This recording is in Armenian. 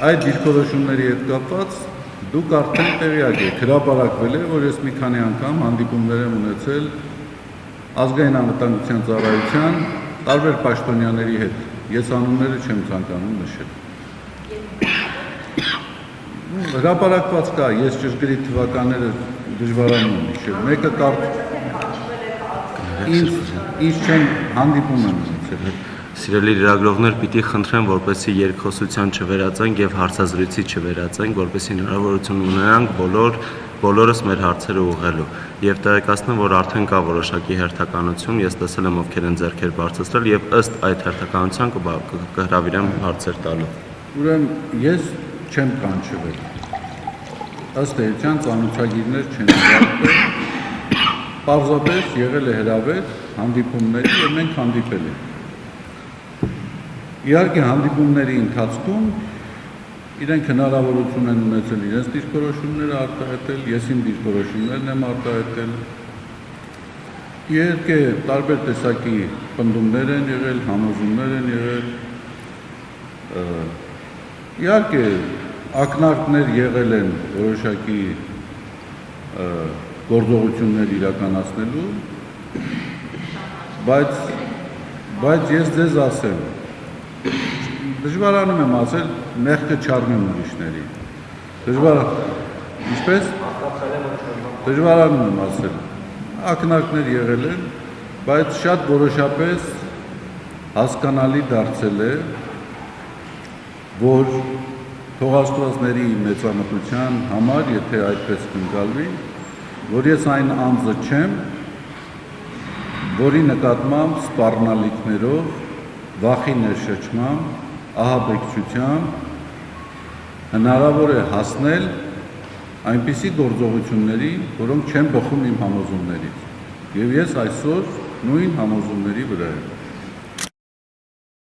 այդ դիրքորոշումների հետ կապված դուք արդեն տեղյակ եք, հրապարակվել է, որ ես մի քանի անգամ հանդիպումներ եմ ունեցել ազգային անվտանգության ծառայության տարբեր պաշտոնյաների հետ, ես անունները չեմ ցանկանում նշել։ Հրապարակված կա, ես ճշգրիտ թվականները դժվարանում եմ հիշել, մեկը ինձ չեն հանդիպում եմ ունեցել։ Սիրելի լրագրողներ, պիտի խնդրեմ, որպեսզի երկխոսության չվերածենք եւ հարցազրույցի չվերածենք, որպեսզի հնարավորություն ունենանք բոլորս մեր հարցերը ուղղելու։ Եվ տեղեկացնեմ, որ արդեն կա որոշակի հերթականություն, ես տեսել եմ ովքեր են ձեռքեր բարձրացրել եւ ըստ այդ հերթականության կհրավիրեմ հարցեր տալու։ Ուրեմն ես չեմ կանչվել։ Ըստ էության ծանոթագիրներ չեն հրավիրել։ Պարզապես եղել է հրավեր հանդիպումների եւ մենք հանդիպել ենք։ Իհարկե հանդիպումների ընթացքում իրենք հնարավորություն են ունեցել իրենց դիրքորոշումները արտահայտել, ես իմ դիրքորոշումներն եմ արտահայտել։ Իհարկե տարբեր տեսակի պնդումներ են եղել, համոզումներ են եղել։ Իհարկե ակնարկներ եղել են որոշակի գործողություններ իրականացնելու, բայց ես ձեզ ասեմ, դժվարանում եմ ասել, մեղքը չառնեմ ուրիշների։ Ինչպես? Դժվարանում եմ ասել, ակնարկներ եղել են, բայց շատ որոշապես հասկանալի դարձել է, որ թողաստվածների մեծամտության համար, եթե այդպես կընկալվի, որ ես այն անձը չեմ, որի նկատմամբ սպառնալիքներով, վախի ներշնչմամբ, ահաբեկչությամբ հնարավոր է հասնել այնպիսի գործողությունների, որոնք չեն բխում իմ համոզումներից։ Եվ ես այսօր նույն համոզումների վրա եմ։